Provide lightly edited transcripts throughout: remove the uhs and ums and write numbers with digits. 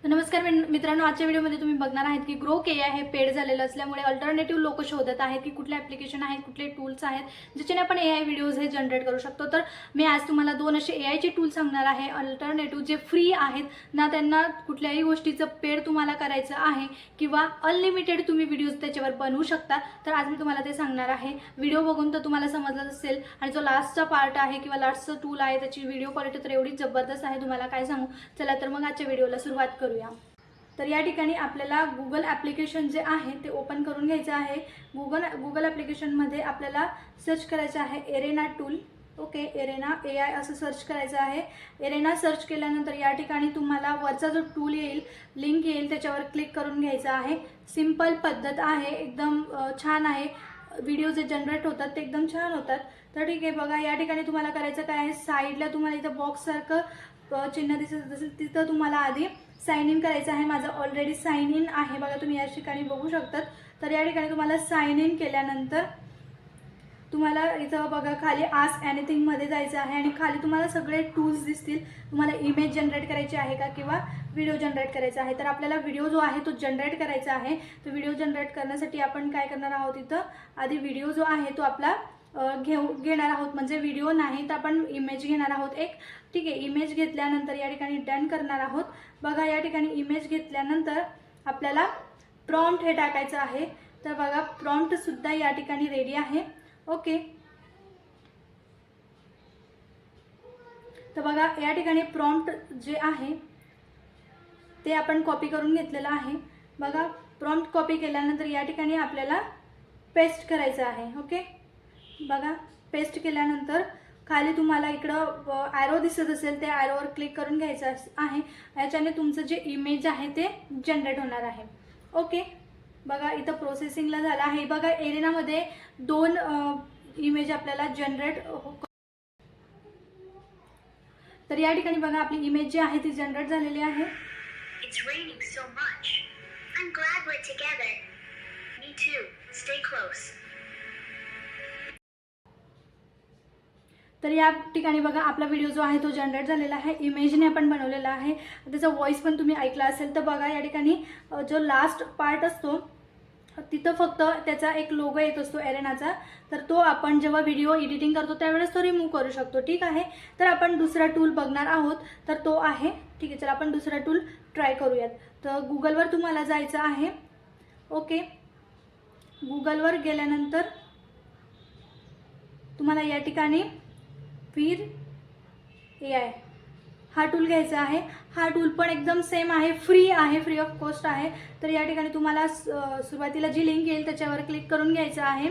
तर नमस्कार मित्रांनो, आजच्या व्हिडिओमध्ये तुम्ही बघणार आहात की ग्रोक एआय हे पेड झालेलं असल्यामुळे अल्टरनेटिव्ह लोक शोधत आहेत की कुठले ॲप्लिकेशन आहेत, कुठले टूल्स आहेत ज्याच्याने आपण एआय व्हिडिओज हे जनरेट करू शकतो। तर मी आज तुम्हाला दोन असे एआयचे टूल सांगणार आहे अल्टरनेटिव्ह जे फ्री आहेत ना, त्यांना कुठल्याही गोष्टीचं पेड तुम्हाला करायचं आहे किंवा अनलिमिटेड तुम्ही व्हिडिओज त्याच्यावर बनवू शकता। तर आज मी तुम्हाला ते सांगणार आहे। व्हिडिओ बघून तर तुम्हाला समजलं असेल आणि जो लास्टचा पार्ट आहे किंवा लास्टचा टूल आहे त्याची व्हिडिओ क्वालिटी तर एवढी जबरदस्त आहे, तुम्हाला काय सांगू। चला तर मग आजच्या व्हिडिओला सुरुवात करूया। तर या ठिकाणी आपल्याला गूगल ॲप्लिकेशन जे आहे ते ओपन करून घ्यायचं आहे। गूगल ॲप्लिकेशनमध्ये आपल्याला सर्च करायचं आहे arena tool. Okay, arena AI असं सर्च करायचं आहे। एरेना सर्च केल्यानंतर या ठिकाणी तुम्हाला वरचा जो टूल येईल, लिंक येईल, त्याच्यावर क्लिक करून घ्यायचं आहे। सिंपल पद्धत आहे, एकदम छान आहे। व्हिडिओ जे जनरेट होतात ते एकदम छान होतात। तर ठीक आहे, बघा या ठिकाणी तुम्हाला करायचं काय आहे, साईडला तुम्हाला इथं बॉक्ससारखं चिन्ह दिसत असेल तिथं तुम्हाला आधी साइन इन करायचं आहे। माझं ऑलरेडी साइन इन आहे, बघा तुम्ही या ठिकाणी बघू शकतात। तर या ठिकाणी तुम्हाला साइन इन केल्यानंतर तुम्हाला इथं बघा खाली आस्क एनिथिंग मध्ये जायचं आहे आणि खाली तुम्हाला सगळे टूल्स दिसतील। तुम्हाला इमेज जनरेट करायची आहे का किंवा व्हिडिओ जनरेट करायचा आहे। तर आपल्याला व्हिडिओ जो आहे तो जनरेट करायचा आहे। तर व्हिडिओ जनरेट करण्यासाठी आपण काय करणार आहोत, इथं आधी व्हिडिओ जो आहे तो आपला घेणार आहोत, म्हणजे व्हिडिओ नाही तर आपण इमेज घेणार आहोत एक। ठीक आहे, इमेज घेतल्यानंतर या ठिकाणी डन करणार आहोत। बघा या ठिकाणी इमेज घेतल्यानंतर आपल्याला प्रॉम्प्ट हे टाकायचं आहे। तर बघा प्रॉम्प्ट सुद्धा या ठिकाणी रेडी आहे। ओके, तर बघा या ठिकाणी प्रॉम्प्ट जे आहे ते आपण कॉपी करून घेतलेलं आहे। बघा प्रॉम्प्ट कॉपी केल्यानंतर या ठिकाणी आपल्याला पेस्ट करायचं आहे। ओके, बघा पेस्ट केल्यानंतर खाली तुम्हाला इकडं ॲरो दिसत असेल, त्या ॲरोवर क्लिक करून घ्यायचं आहे। याच्याने तुमचं जे इमेज आहे ते जनरेट होणार आहे। ओके, बघा इथं प्रोसेसिंगला झालं आहे। बघा एरेनामध्ये 2 इमेज आपल्याला जनरेट तर या ठिकाणी बघा आपली इमेज जी आहे ती जनरेट झालेली आहे। It's raining so much. I'm glad we're together. Me too. Stay close. तर या ठिकाणी बघा आपला व्हिडिओ जो आहे तो जनरेट झालेला आहे, इमेजने आपण बनवलेला आहे। त्याचा व्हॉइस पण तुम्ही ऐकला असेल। तर बघा या ठिकाणी जो लास्ट पार्ट असतो तिथं फक्त त्याचा एक लोगो येत असतो एरेनाचा, तर तो आपण जेव्हा व्हिडिओ एडिटिंग करतो त्यावेळेस तो रिमूव्ह करू शकतो। ठीक आहे, तर आपण दुसरा टूल बघणार आहोत, तर तो आहे, ठीक आहे चला आपण दुसरा टूल ट्राय करूयात। तर गूगलवर तुम्हाला जायचं आहे। ओके, गूगलवर गेल्यानंतर तुम्हाला या ठिकाणी फिर एआय हा टूल घ्यायचा आहे। हा टूल पण एकदम सेम आहे, फ्री आहे, फ्री ऑफ कॉस्ट आहे। तर या ठिकाणी तुम्हाला सुरुवातीला जी लिंक येईल त्याच्यावर क्लिक करून घ्यायचं आहे।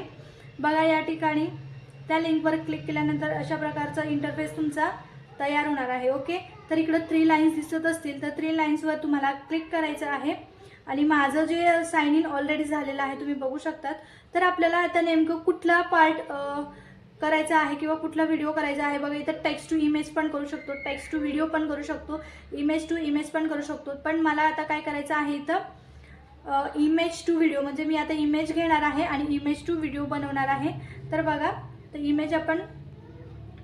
बघा या ठिकाणी त्या लिंकवर क्लिक केल्यानंतर अशा प्रकारचा इंटरफेस तुमचा तयार होणार आहे। ओके, तर इकडं 3 लाईन्स दिसत असतील तर 3 लाईन्सवर तुम्हाला क्लिक करायचं आहे आणि माझं जे साइन इन ऑलरेडी झालेलं आहे तुम्ही बघू शकतात। तर आपल्याला आता नेमकं कुठला पार्ट करायचा आहे किंवा कुठला व्हिडिओ करायचा आहे। बघा इथं टेक्स्ट टू इमेज पण करू शकतो, टेक्स्ट टू व्हिडिओ पण करू शकतो, इमेज टू इमेज पण करू शकतो। पण मला आता काय करायचं आहे, इथं इमेज टू व्हिडिओ, म्हणजे मी आता इमेज घेणार आहे आणि इमेज टू व्हिडिओ बनवणार आहे। तर बघा तर इमेज आपण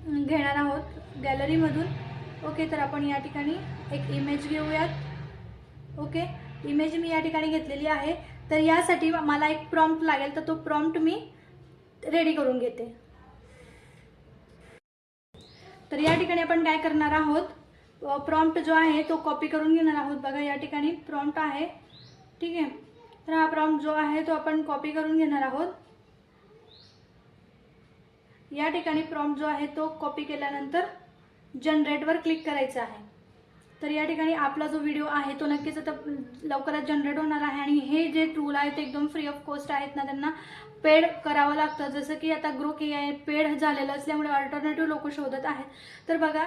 घेणार आहोत गॅलरीमधून। ओके, तर आपण या ठिकाणी एक इमेज घेऊयात। ओके, इमेज मी या ठिकाणी घेतलेली आहे। तर यासाठी मला एक प्रॉम्प्ट लागेल, तर तो प्रॉम्प्ट मी रेडी करून घेते। तर या ठिकाणी आपण काय करणार आहोत, प्रॉम्प्ट जो आहे तो कॉपी करून घेणार आहोत। बघा या ठिकाणी प्रॉम्प्ट आहे, ठीक आहे। तर हा प्रॉम्प्ट जो आहे तो आपण कॉपी करून घेणार आहोत। या ठिकाणी प्रॉम्प्ट जो आहे तो कॉपी केल्यानंतर जनरेटवर क्लिक करायचं आहे। तर या ठिकाणी आपला जो व्हिडिओ आहे तो नक्कीच आता लवकरच जनरेट होणार आहे। आणि हे जे टूल आहे ते एकदम फ्री ऑफ कॉस्ट आहेत ना, त्यांना पेड करावं लागतं। जसं की आता ग्रोक एआय पेड झालेलं असल्यामुळे अल्टरनेटिव्ह लोक शोधत आहेत। तर बघा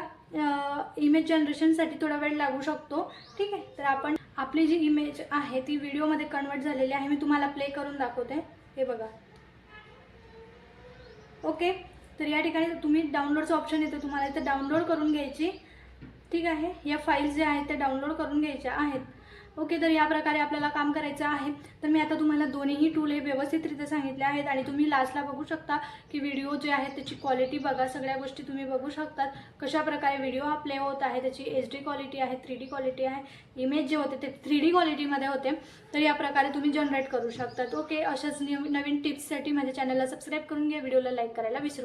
इमेज जनरेशनसाठी थोडा वेळ लागू शकतो। ठीक आहे, तर आपण आपली जी इमेज आहे ती व्हिडिओमध्ये कन्वर्ट झालेली आहे। मी तुम्हाला प्ले करून दाखवते, हे बघा। ओके, तर या ठिकाणी तुम्ही डाउनलोडचं ऑप्शन येतं, तुम्हाला इथं डाउनलोड करून घ्यायची। ठीक आहे, या फाईल्स ज्या आहेत त्या डाउनलोड करून घ्यायच्या आहेत। ओके, तर या प्रकारे आपल्याला काम करायचं आहे. तर मी आता तुम्हाला दोन्हीही टूल हे व्यवस्थितरित्या सांगितले आहेत आणि तुम्ही लास्टला बघू शकता की व्हिडिओ जे आहे त्याची क्वालिटी बघा, सगळ्या गोष्टी तुम्ही बघू शकतात कशा प्रकारे व्हिडिओ हा प्ले होत आहे. त्याची HD क्वालिटी आहे, 3D क्वालिटी आहे, इमेज जे होते ते 3D क्वालिटीमध्ये होते. तर या प्रकारे तुम्ही जनरेट करू शकतात. ओके, अशाच नवीन टिप्ससाठी माझ्या चॅनलला सबस्क्राईब करून घ्या, व्हिडिओला लाईक करायला विसरू नका.